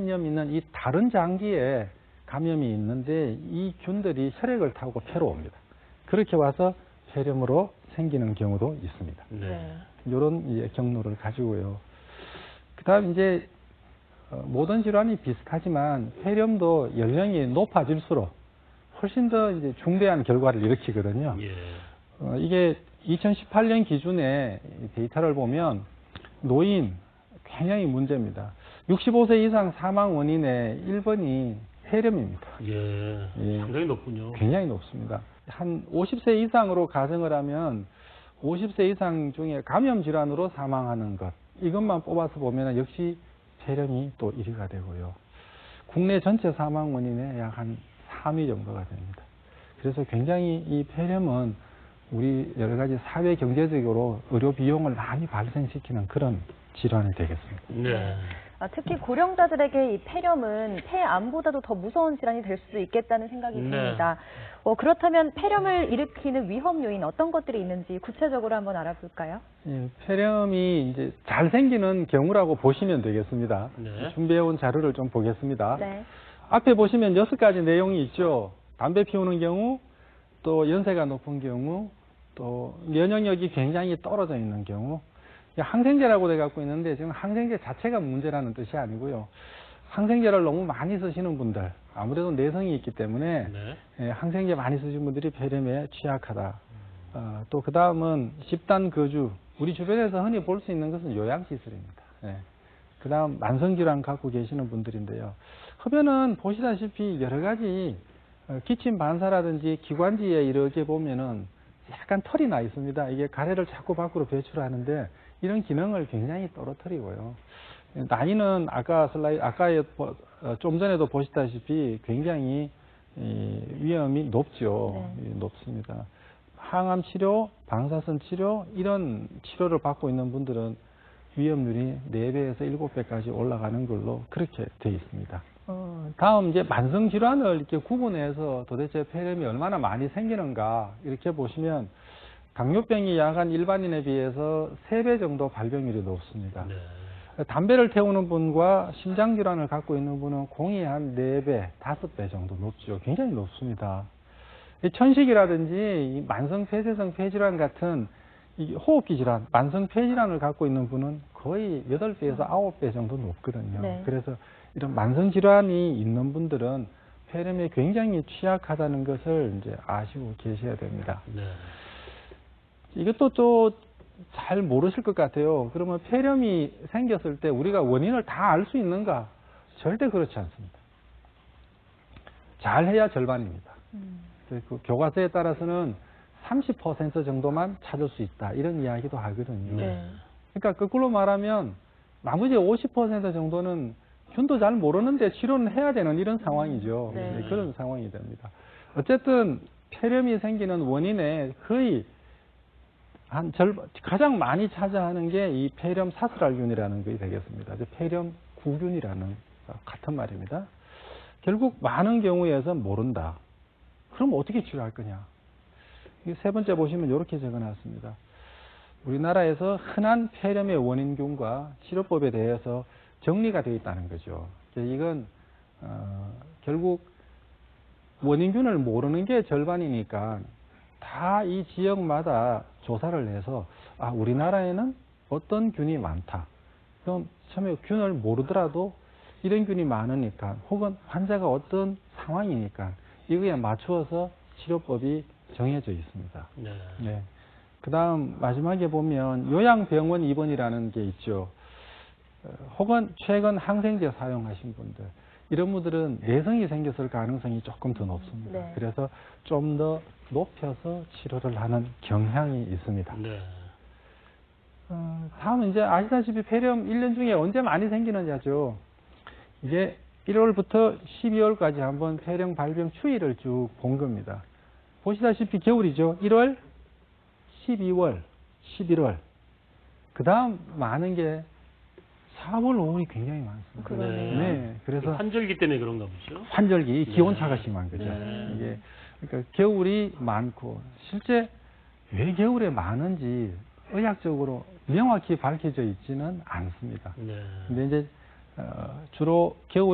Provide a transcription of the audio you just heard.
감염 있는 이 다른 장기에 감염이 있는데 이 균들이 혈액을 타고 폐로 옵니다. 그렇게 와서 폐렴으로 생기는 경우도 있습니다. 네. 이런 경로를 가지고요. 그다음 이제 모든 질환이 비슷하지만 폐렴도 연령이 높아질수록 훨씬 더 이제 중대한 결과를 일으키거든요. 예. 이게 2018년 기준의 데이터를 보면 노인 굉장히 문제입니다. 65세 이상 사망 원인의 1번이 폐렴입니다. 예. 예. 상당히 높군요. 굉장히 높습니다. 한 50세 이상으로 가정을 하면 50세 이상 중에 감염 질환으로 사망하는 것 이것만 뽑아서 보면 역시 폐렴이 또 1위가 되고요. 국내 전체 사망 원인의 약 한 3위 정도가 됩니다. 그래서 굉장히 이 폐렴은 우리 여러 가지 사회 경제적으로 의료 비용을 많이 발생시키는 그런 질환이 되겠습니다. 네. 특히 고령자들에게 이 폐렴은 폐암보다도 더 무서운 질환이 될 수도 있겠다는 생각이 네. 듭니다. 그렇다면 폐렴을 일으키는 위험 요인 어떤 것들이 있는지 구체적으로 한번 알아볼까요? 예, 폐렴이 이제 잘 생기는 경우라고 보시면 되겠습니다. 네. 준비해온 자료를 좀 보겠습니다. 네. 앞에 보시면 6가지 내용이 있죠. 담배 피우는 경우, 또 연세가 높은 경우, 또 면역력이 굉장히 떨어져 있는 경우, 항생제라고 돼 갖고 있는데 지금 항생제 자체가 문제라는 뜻이 아니고요. 항생제를 너무 많이 쓰시는 분들, 아무래도 내성이 있기 때문에 네. 항생제 많이 쓰시는 분들이 폐렴에 취약하다. 또 그 다음은 집단 거주, 우리 주변에서 흔히 볼 수 있는 것은 요양시설입니다. 그 다음 만성질환 갖고 계시는 분들인데요. 흡연은 보시다시피 여러 가지 기침 반사라든지 기관지에 이렇게 보면은 약간 털이 나 있습니다. 이게 가래를 자꾸 밖으로 배출하는데 이런 기능을 굉장히 떨어뜨리고요. 나이는 아까 좀 전에도 보시다시피 굉장히 위험이 높죠. 네. 높습니다. 항암 치료, 방사선 치료 이런 치료를 받고 있는 분들은 위험률이 4배에서 7배까지 올라가는 걸로 그렇게 되어 있습니다. 다음 이제 만성 질환을 이렇게 구분해서 도대체 폐렴이 얼마나 많이 생기는가 이렇게 보시면 당뇨병이 약한 일반인에 비해서 3배 정도 발병률이 높습니다. 네. 담배를 태우는 분과 심장 질환을 갖고 있는 분은 공이 한 4배, 5배 정도 높죠. 굉장히 높습니다. 천식이라든지 만성 폐쇄성 폐질환 같은 호흡기 질환, 만성 폐질환을 갖고 있는 분은 거의 8배에서 9배 정도 높거든요. 네. 그래서 이런 만성 질환이 있는 분들은 폐렴에 굉장히 취약하다는 것을 이제 아시고 계셔야 됩니다. 네. 이것도 또 잘 모르실 것 같아요. 그러면 폐렴이 생겼을 때 우리가 원인을 다 알 수 있는가? 절대 그렇지 않습니다. 잘해야 절반입니다. 그 교과서에 따라서는 30% 정도만 찾을 수 있다. 이런 이야기도 하거든요. 네. 그러니까 거꾸로 말하면 나머지 50% 정도는 균도 잘 모르는데 치료는 해야 되는 이런 상황이죠. 네. 그런 상황이 됩니다. 어쨌든 폐렴이 생기는 원인의 거의 한 절반, 가장 많이 차지하는 게 이 폐렴 사슬알균이라는 것이 되겠습니다. 폐렴 구균이라는 같은 말입니다. 결국 많은 경우에서 모른다. 그럼 어떻게 치료할 거냐? 세 번째 보시면 이렇게 적어놨습니다. 우리나라에서 흔한 폐렴의 원인균과 치료법에 대해서 정리가 되어 있다는 거죠. 이건 결국 원인균을 모르는 게 절반이니까 다 이 지역마다 조사를 해서 우리나라에는 어떤 균이 많다. 그럼 처음에 균을 모르더라도 이런 균이 많으니까 혹은 환자가 어떤 상황이니까 이거에 맞추어서 치료법이 정해져 있습니다. 네. 네. 그 다음 마지막에 보면 요양병원 입원이라는 게 있죠. 혹은 최근 항생제 사용하신 분들 이런 분들은 내성이 생겼을 가능성이 조금 더 높습니다. 네. 그래서 좀 더 높여서 치료를 하는 경향이 있습니다. 네. 다음은 이제 아시다시피 폐렴 1년 중에 언제 많이 생기느냐죠. 이게 1월부터 12월까지 한번 폐렴 발병 추이를 쭉 본 겁니다. 보시다시피 겨울이죠. 1월, 12월, 11월. 그 다음 많은 게 4월, 5월이 굉장히 많습니다. 그러네요. 네, 그래서 환절기 때문에 그런가 보죠. 환절기, 기온차가 심한 거죠. 네. 이게 그러니까 겨울이 많고 실제 왜 겨울에 많은지 의학적으로 명확히 밝혀져 있지는 않습니다. 네. 근데 이제 주로 겨울이